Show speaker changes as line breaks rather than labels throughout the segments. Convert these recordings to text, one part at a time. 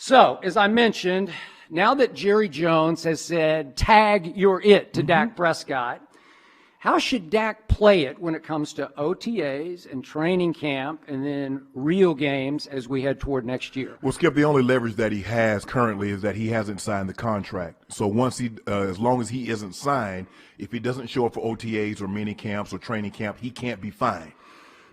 So, as I mentioned, now that Jerry Jones has said, tag you're it to Dak Prescott, how should Dak play it when it comes to OTAs and training camp and then real games as we head toward next year?
Well, Skip, the only leverage that he has currently is that he hasn't signed the contract. So once as long as he isn't signed, if he doesn't show up for OTAs or mini camps or training camp, he can't be fined.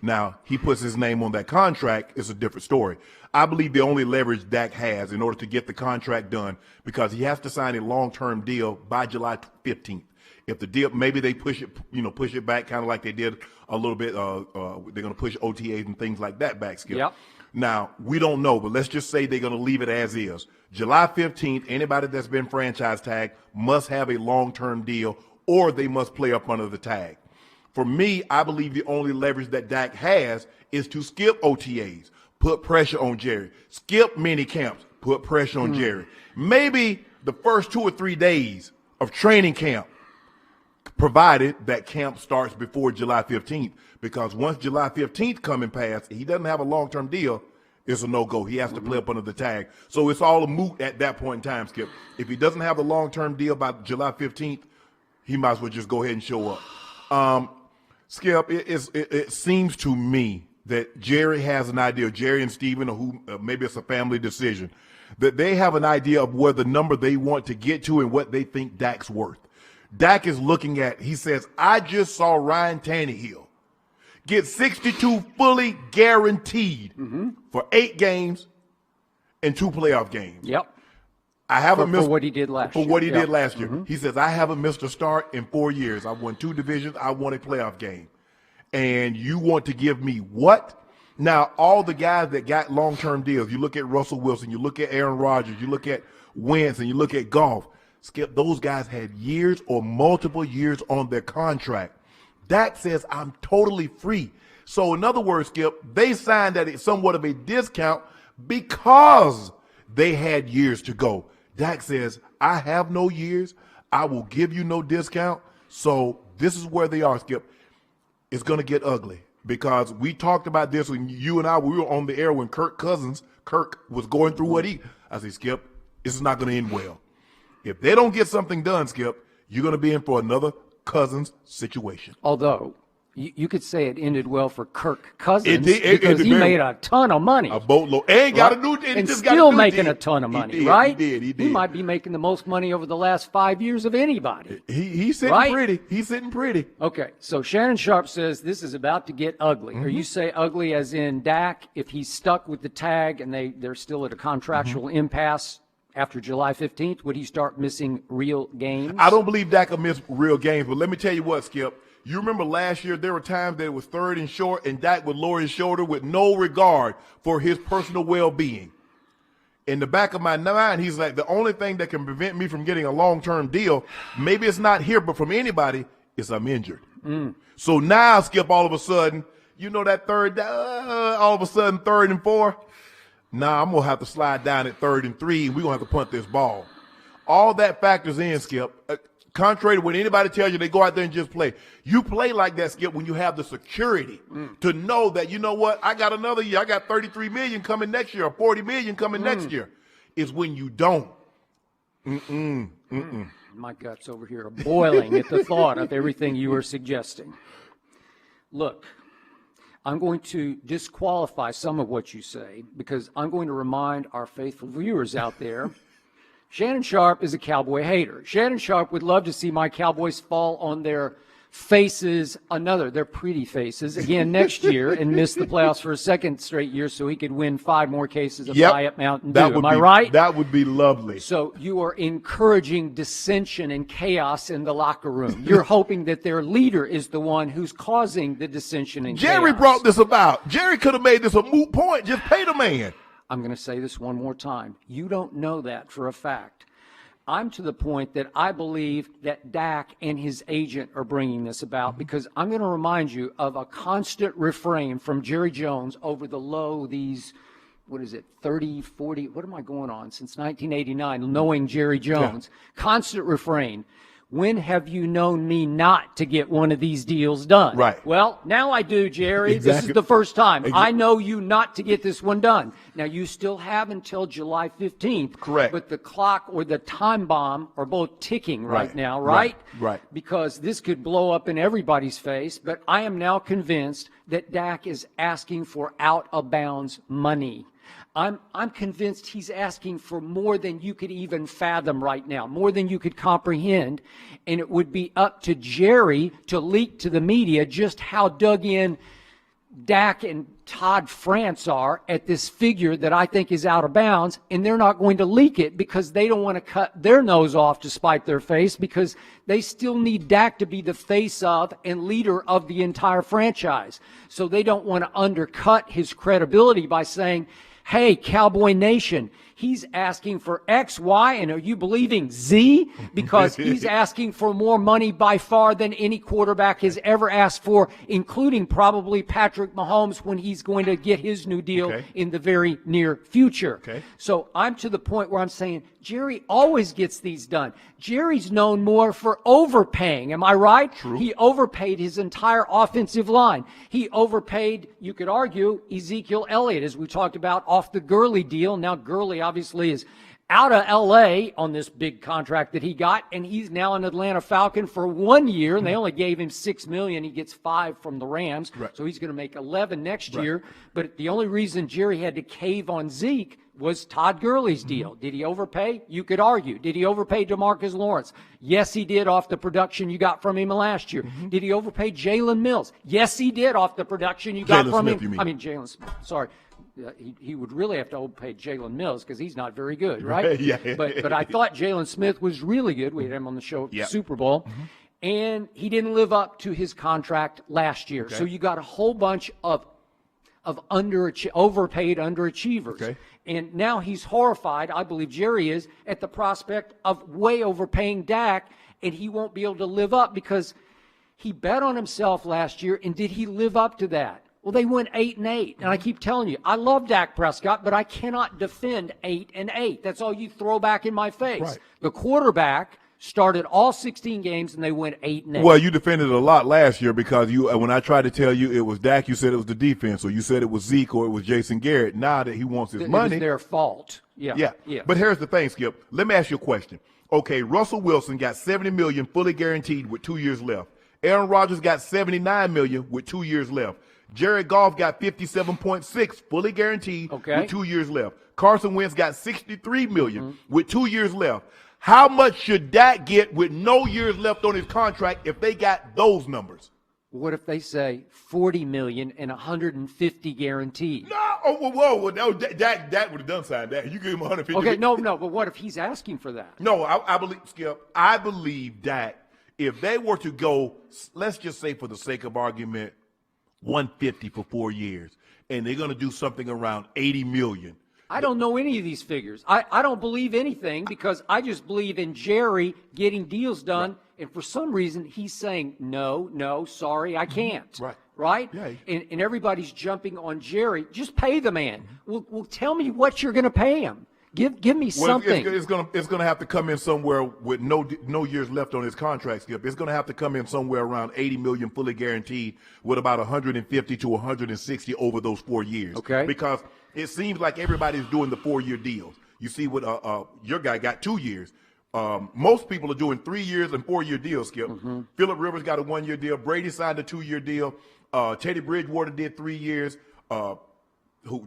Now, he puts his name on that contract, it's a different story. I believe the only leverage Dak has in order to get the contract done, because he has to sign a long-term deal by July 15th. If the deal, maybe they push it back, kind of like they did a little bit. They're going to push OTAs and things like that back, Skip.
Yep.
Now, we don't know, but let's just say they're going to leave it as is. July 15th, anybody that's been franchise tagged must have a long-term deal, or they must play up under the tag. For me, I believe the only leverage that Dak has is to skip OTAs, put pressure on Jerry, skip mini camps, put pressure on Jerry. Maybe the first 2 or 3 days of training camp, provided that camp starts before July 15th, because once July 15th coming past, he doesn't have a long-term deal, it's a no-go. He has to play up under the tag. So it's all a moot at that point in time, Skip. If he doesn't have a long-term deal by July 15th, he might as well just go ahead and show up. Skip, it seems to me that Jerry has an idea, Jerry and Steven, or who maybe it's a family decision, that they have an idea of where the number they want to get to and what they think Dak's worth. Dak is looking at, he says, I just saw Ryan Tannehill get 62 fully guaranteed for 8 games and 2 playoff games.
Yep.
I haven't missed
for what he did last year.
For what he did last year. He says, I haven't missed a start in 4 years. I've won 2 divisions. I won a playoff game. And you want to give me what? Now, all the guys that got long-term deals, you look at Russell Wilson, you look at Aaron Rodgers, you look at Wentz, and you look at Goff. Skip, those guys had years or multiple years on their contract. Dak says, I'm totally free. So in other words, Skip, they signed at somewhat of a discount because they had years to go. Dak says, I have no years. I will give you no discount. So this is where they are, Skip. It's going to get ugly, because we talked about this when you and I, we were on the air when Kirk was going through what I said, Skip, this is not going to end well. If they don't get something done, Skip, you're going to be in for another Cousins situation.
Although, you could say it ended well for Kirk Cousins because he made a ton of money.
A boatload. And got a new team.
And still making a ton of money, right?
He did.
He might be making the most money over the last 5 years of anybody.
He's sitting pretty. He's sitting pretty.
Okay, so Shannon Sharpe says this is about to get ugly. Or you say ugly as in Dak, if he's stuck with the tag and they're still at a contractual impasse after July 15th, would he start missing real games?
I don't believe Dak will miss real games, but let me tell you what, Skip. You remember last year there were times that it was 3rd and short, and Dak would lower his shoulder with no regard for his personal well-being. In the back of my mind, he's like, the only thing that can prevent me from getting a long-term deal, maybe it's not here, but from anybody, is I'm injured. So now, Skip, all of a sudden, you know that all of a sudden 3rd and 4? Nah, I'm going to have to slide down at 3rd and 3, and we're going to have to punt this ball. All that factors in, Skip. Contrary to what anybody tells you, they go out there and just play. You play like that, Skip, when you have the security to know that, you know what, I got another year. I got $33 million coming next year or $40 million coming next year. It's when you don't.
My guts over here are boiling at the thought of everything you were suggesting. Look, I'm going to disqualify some of what you say because I'm going to remind our faithful viewers out there, Shannon Sharpe is a Cowboy hater. Shannon Sharpe would love to see my Cowboys fall on their faces, their pretty faces, again next year and miss the playoffs for a second straight year so he could win 5 more cases of Diet Mountain Dew. Am I right?
That would be lovely.
So you are encouraging dissension and chaos in the locker room. You're hoping that their leader is the one who's causing the dissension and chaos.
Jerry brought this about. Jerry could have made this a moot point. Just pay the man.
I'm going to say this one more time. You don't know that for a fact. I'm to the point that I believe that Dak and his agent are bringing this about because I'm going to remind you of a constant refrain from Jerry Jones over the low, 30, 40, what am I going on, since 1989, knowing Jerry Jones. Constant refrain. when have you known me not to get one of these deals done?
Right.
Well, now I do, Jerry.
Exactly.
This is the first time.
Exactly.
I know you not to get this one done. Now, you still have until July 15th.
Correct.
But the clock or the time bomb are both ticking right now,
right?
right?
Right.
Because this could blow up in everybody's face. But I am now convinced that Dak is asking for out-of-bounds money. I'm convinced he's asking for more than you could even fathom right now, more than you could comprehend, and it would be up to Jerry to leak to the media just how dug in Dak and Todd France are at this figure that I think is out of bounds, and they're not going to leak it because they don't want to cut their nose off to spite their face, because they still need Dak to be the face of and leader of the entire franchise. So they don't want to undercut his credibility by saying, hey, Cowboy Nation, he's asking for X, Y, and are you believing Z? Because he's asking for more money by far than any quarterback has ever asked for, including probably Patrick Mahomes when he's going to get his new deal in the very near future. So I'm to the point where I'm saying, Jerry always gets these done. Jerry's known more for overpaying. Am I right?
True.
He overpaid his entire offensive line. He overpaid, you could argue, Ezekiel Elliott, as we talked about, off the Gurley deal. Now Gurley obviously is out of L.A. on this big contract that he got, and he's now an Atlanta Falcon for 1 year, and they only gave him $6 million. He gets $5 million from the Rams, so he's going to make $11 million next year. But the only reason Jerry had to cave on Zeke was Todd Gurley's deal. Did he overpay? You could argue. Did he overpay DeMarcus Lawrence? Yes, he did, off the production you got from him last year. Did he overpay Jalen Mills? Yes, he did, off the production you got from him. I mean, Jalen Smith. Sorry. He would really have to overpay Jalen Mills because he's not very good, right? But I thought Jalen Smith was really good. We had him on the show at the Super Bowl. And he didn't live up to his contract last year. So you got a whole bunch of overpaid underachievers. And now he's horrified, I believe Jerry is, at the prospect of way overpaying Dak, and he won't be able to live up because he bet on himself last year, and did he live up to that? Well, they went 8-8, and I keep telling you, I love Dak Prescott, but I cannot defend 8-8. That's all you throw back in my face. The quarterback started all 16 games, and they went 8-8.
Well, you defended it a lot last year because when I tried to tell you it was Dak, you said it was the defense, or you said it was Zeke, or it was Jason Garrett. Now that he wants his money,
it was their fault. Yeah.
But here's the thing, Skip. Let me ask you a question. Okay, Russell Wilson got $70 million fully guaranteed with 2 years left. Aaron Rodgers got $79 million with 2 years left. Jared Goff got $57.6 fully guaranteed with 2 years left. Carson Wentz got $63 million with 2 years left. How much should Dak get with no years left on his contract if they got those numbers?
What if they say $40 million and $150 guaranteed?
No, no, Dak would have done sign that. You give him $150.
Okay, no, but what if he's asking for that?
No, I believe, Skip, I believe Dak, if they were to go, let's just say for the sake of argument, 150 for 4 years, and they're going to do something around $80 million.
I don't know any of these figures. I don't believe anything because I just believe in Jerry getting deals done, and for some reason he's saying, no, sorry, I can't. Right?
Yeah.
And everybody's jumping on Jerry. Just pay the man. Well, tell me what you're going to pay him. Give me something.
It's going to have to come in somewhere with no years left on his contract, Skip. It's going to have to come in somewhere around $80 million fully guaranteed with about 150 to 160 over those 4 years.
Okay.
Because it seems like everybody's doing the 4-year deals. You see what your guy got 2 years. Most people are doing 3 years and 4-year deals, Skip. Phillip Rivers got a 1-year deal. Brady signed a 2-year deal. Teddy Bridgewater did 3 years.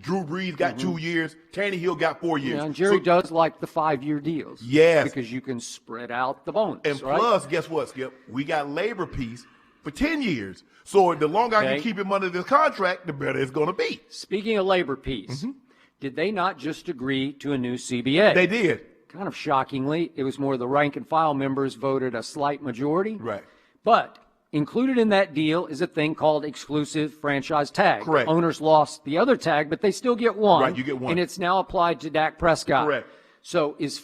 Drew Brees got 2 years. Tannehill got 4 years.
Yeah, and Jerry does like the 5-year deals.
Yes.
Because you can spread out the bonus.
And plus, guess what, Skip? We got labor peace for 10 years. So the longer I can keep him under this contract, the better it's going to be.
Speaking of labor peace, did they not just agree to a new CBA?
They did.
Kind of shockingly, it was more the rank and file members voted a slight majority.
Right.
But included in that deal is a thing called exclusive franchise tag.
Correct.
Owners lost the other tag, but they still get one.
Right, you get one.
And it's now applied to Dak Prescott.
Correct.
So is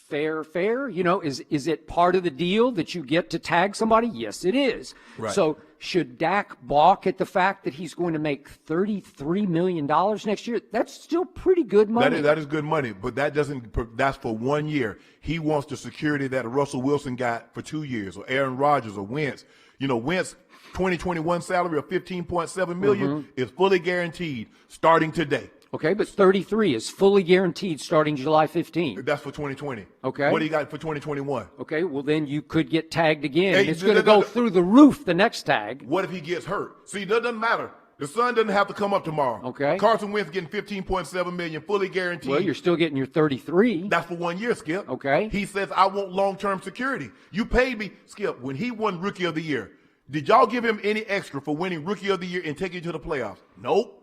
fair? You know, is it part of the deal that you get to tag somebody? Yes, it is.
Right.
So should Dak balk at the fact that he's going to make $33 million next year? That's still pretty good money.
That is good money, but that's for 1 year. He wants the security that Russell Wilson got for 2 years, or Aaron Rodgers, or Wentz. You know, Wentz 2021 salary of $15.7 million is fully guaranteed starting today.
Okay, but 33 is fully guaranteed starting July 15th.
That's for 2020.
Okay.
What do you got for 2021?
Okay, well then you could get tagged again.
Hey,
It's going to go through the roof the next tag.
What if he gets hurt? See, that doesn't matter. The sun doesn't have to come up tomorrow.
Okay.
Carson Wentz getting $15.7 million, fully guaranteed.
Well, you're still getting your 33.
That's for 1 year, Skip.
Okay.
He says, I want long-term security. You paid me, Skip, when he won Rookie of the Year. Did y'all give him any extra for winning Rookie of the Year and taking you to the playoffs? Nope.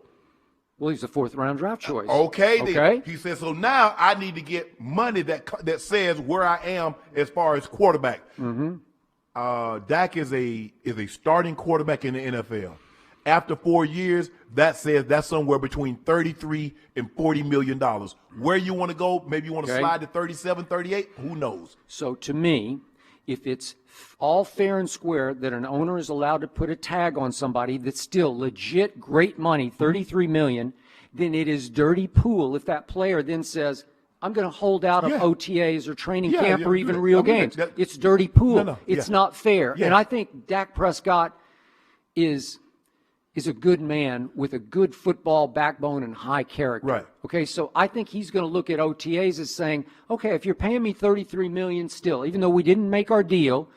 Well, he's a fourth-round draft choice.
Okay.
Okay.
He said, so now I need to get money that says where I am as far as quarterback. Dak is a starting quarterback in the NFL. After 4 years, that says that's somewhere between $33 and $40 million. Where you want to go, maybe you want to slide to 37, 38, who knows?
So to me, if it's all fair and square that an owner is allowed to put a tag on somebody that's still legit great money, $33 million, then it is dirty pool if that player then says, I'm going to hold out of OTAs or training camp or even real games. It's dirty pool. It's not fair. And I think Dak Prescott is a good man with a good football backbone and high character.
Right.
Okay, so I think he's going to look at OTAs as saying, okay, if you're paying me $33 million still, even though we didn't make our deal,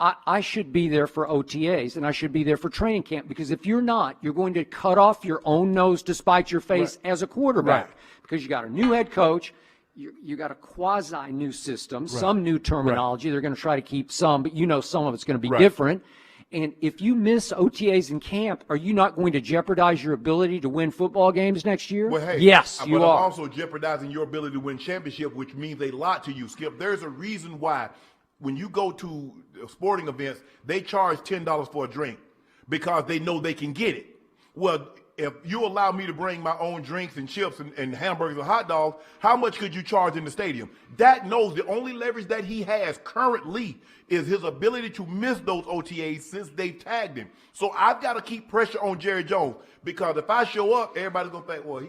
I should be there for OTAs and I should be there for training camp, because if you're not, you're going to cut off your own nose to spite your face as a quarterback, because you got a new head coach, you got a quasi new system, some new terminology. They're going to try to keep some, but you know some of it's going to be different. And if you miss OTAs in camp, are you not going to jeopardize your ability to win football games next year?
Well, hey,
yes, you
are.
are.
Also jeopardizing your ability to win championship, which means a lot to you, Skip. There's a reason why when you go to sporting events, they charge $10 for a drink because they know they can get it. Well, if you allow me to bring my own drinks and chips and hamburgers and hot dogs, how much could you charge in the stadium? Dak knows the only leverage that he has currently is his ability to miss those OTAs since they've tagged him. So I've got to keep pressure on Jerry Jones, because if I show up, everybody's going to think, well, he,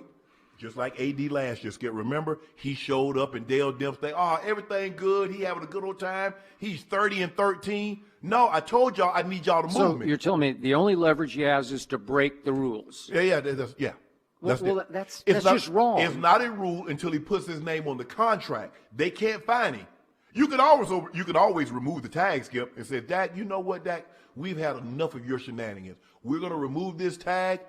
just like AD last year, Skip. Remember, he showed up and Dale Demps think, oh, everything good. He having a good old time. He's 30-13. No, I told y'all I need y'all to move me.
So you're telling me the only leverage he has is to break the rules.
Yeah.
That's just wrong.
It's not a rule until he puts his name on the contract. They can't fine him. You could always remove the tag, Skip, and say, Dak, you know what, Dak? We've had enough of your shenanigans. We're going to remove this tag.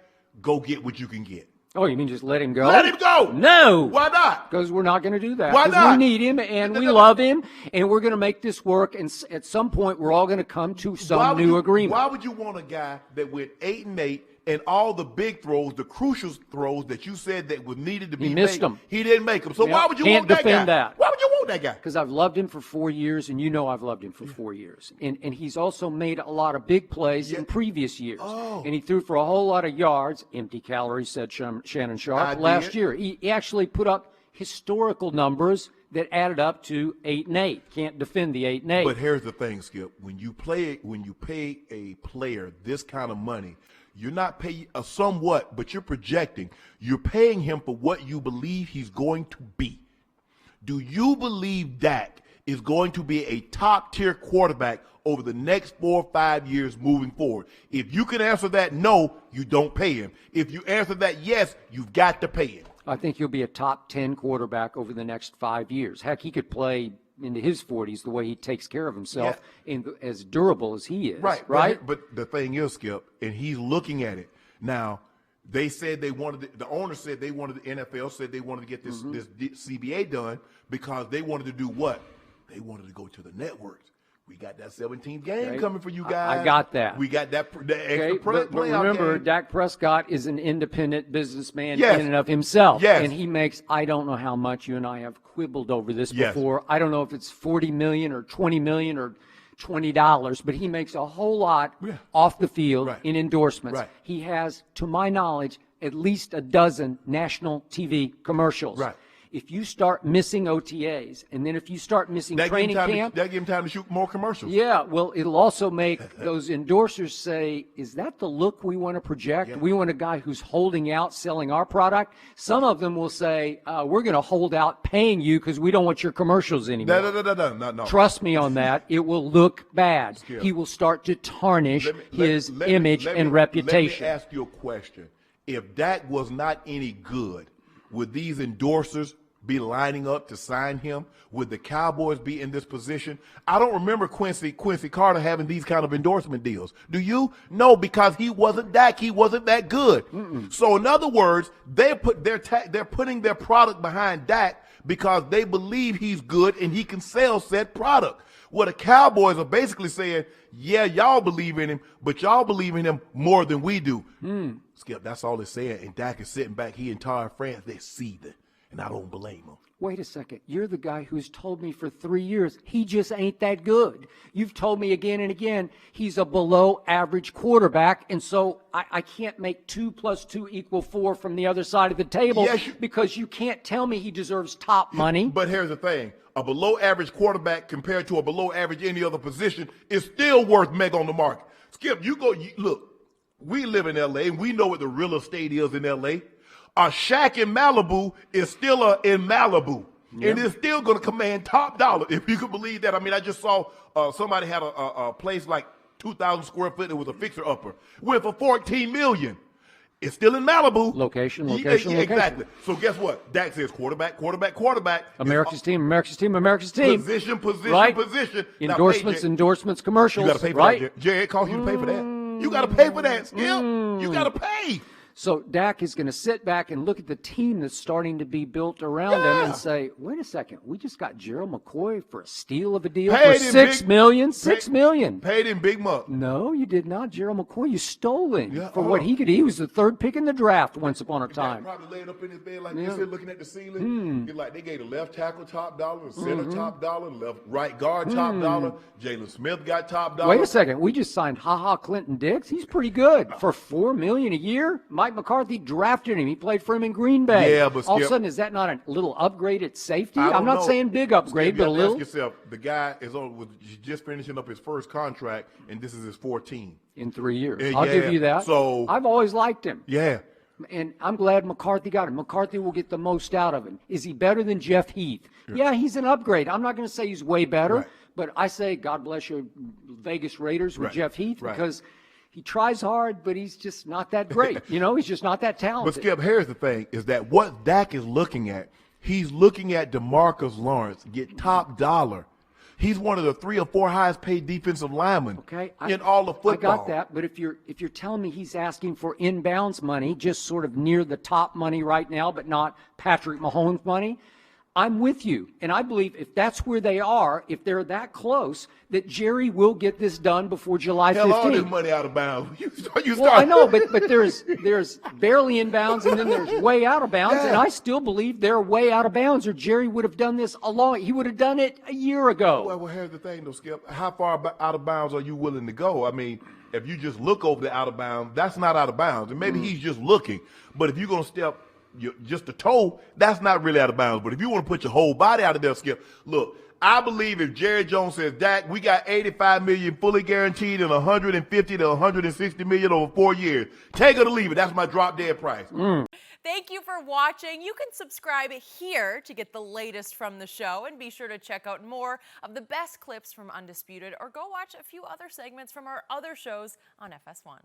Go get what you can get.
Oh, you mean just let him go?
Let him go.
No.
Why not?
Because we're not going to do that.
Why not?
We need him, and we love him, and we're going to make this work. And at some point, we're all going to come to some new agreement.
Why would you want a guy that went 8-8 and all the big throws, the crucial throws that you said that was needed to be made?
He missed them.
He didn't make them. So why would you want that guy?
Can't defend that.
Why would you want that guy?
Because I've loved him for 4 years, and you know I've loved him for 4 years. And he's also made a lot of big plays in previous years.
Oh.
And he threw for a whole lot of yards, empty calories, said Shannon Sharpe, last year. He actually put up historical numbers that added up to 8-8. Can't defend the 8-8.
But here's the thing, Skip. When you pay a player this kind of money, you're not paying somewhat, but you're projecting. You're paying him for what you believe he's going to be. Do you believe Dak is going to be a top-tier quarterback over the next 4 or 5 years moving forward? If you can answer that no, you don't pay him. If you answer that yes, you've got to pay him.
I think he'll be a top 10 quarterback over the next 5 years. Heck, he could play into his 40s the way he takes care of himself and as durable as he is. Right?
But the thing is, Skip, and he's looking at it. Now, they said they wanted, the owner said they wanted, the NFL said they wanted to get this CBA done because they wanted to do what? They wanted to go to the networks. We got that 17th game coming for you guys.
I got that.
We got that extra
but remember,
game.
Dak Prescott is an independent businessman in and of himself.
Yes.
And he makes, I don't know how much, you and I have quibbled over this before. I don't know if it's $40 million or $20 million or $20, but he makes a whole lot off the field in endorsements. He has, to my knowledge, at least a dozen national TV commercials. If you start missing OTAs, and then if you start missing training camp,
that give him time to shoot more commercials.
yeah, well, it'll also make those endorsers say, is that the look we want to project?
Yeah.
We want a guy who's holding out, selling our product. Some of them will say, we're going to hold out paying you because we don't want your commercials anymore.
No.
Trust me on that. It will look bad.
Skip.
He will start to tarnish his image and reputation.
Let me ask you a question. If Dak was not any good, would these endorsers be lining up to sign him? Would the Cowboys be in this position? I don't remember Quincy Carter having these kind of endorsement deals. Do you? No, because he wasn't Dak. He wasn't that good. So in other words, they're putting their product behind Dak because they believe he's good and he can sell said product. Well, the Cowboys are basically saying, yeah, y'all believe in him, but y'all believe in him more than we do. Skip, that's all they're saying. And Dak is sitting back. He entire France, they're seething. And I don't blame him.
Wait a second. You're the guy who's told me for 3 years he just ain't that good. You've told me again and again he's a below average quarterback, and so I can't make 2 + 2 = 4 from the other side of the table because you can't tell me he deserves top money.
But here's the thing. A below average quarterback compared to a below average any other position is still worth meg on the market. Skip, look, we live in L.A. and we know what the real estate is in L.A. A shack in Malibu is still in Malibu. Yep. And it's still going to command top dollar, if you can believe that. I mean, I just saw somebody had a place like 2,000 square foot. It was a fixer-upper. Went for $14 million. It's still in Malibu.
Location.
Exactly. So guess what? Dak says quarterback.
America's team.
Position.
Right?
Position.
Endorsements, commercials.
You got to pay for
right?
that. Jerry, it costs you to pay for that. You got to pay for that, Skip. You got to pay.
So Dak is going to sit back and look at the team that's starting to be built around him and say, wait a second, we just got Gerald McCoy for a steal of a deal for $6 million. $6 million.
Paid in big money.
No, you did not, Gerald McCoy. You stole him for what he could. He was the 3rd pick in the draft once upon a time.
Probably laid up in his bed like this, looking at the ceiling. Like they gave the left tackle top dollar, the center top dollar, right guard top dollar. Jalen Smith got top dollar.
Wait a second, we just signed Clinton Dix. He's pretty good for $4 million a year. Mike McCarthy drafted him. He played for him in Green Bay.
Yeah, but
all of a sudden, is that not a little upgrade at safety? I'm not
know.
saying big upgrade,
Skip,
but a little.
Ask yourself, the guy was just finishing up his first contract, and this is his 14th.
In 3 years. I'll give you that.
So
I've always liked him.
Yeah.
And I'm glad McCarthy got him. McCarthy will get the most out of him. Is he better than Jeff Heath? Yeah, he's an upgrade. I'm not going to say he's way better, but I say God bless you, Vegas Raiders with Jeff Heath, because he tries hard, but he's just not that great. He's just not that talented.
But Skip, here's the thing, is that what Dak is looking at, he's looking at DeMarcus Lawrence get top dollar. He's one of the 3 or 4 highest paid defensive linemen in all of football.
I got that, but if you're telling me he's asking for inbounds money, just sort of near the top money right now, but not Patrick Mahomes money, I'm with you. And I believe if that's where they are, if they're that close, that Jerry will get this done before July 15th.
Hell, all this money out of bounds.
Well, I know, but there's barely in bounds and then there's way out of bounds, and I still believe they're way out of bounds, or Jerry would have done this he would have done it a year ago.
Well, here's the thing, though, Skip. How far out of bounds are you willing to go? I mean, if you just look over the out of bounds, that's not out of bounds. And maybe he's just looking. But if you're going to step just a toe, that's not really out of bounds. But if you want to put your whole body out of there, Skip, look, I believe if Jerry Jones says, Dak, we got $85 million fully guaranteed and $150 to $160 million over 4 years, take it or leave it. That's my drop dead price.
Thank you for watching. You can subscribe here to get the latest from the show, and be sure to check out more of the best clips from Undisputed, or go watch a few other segments from our other shows on FS1.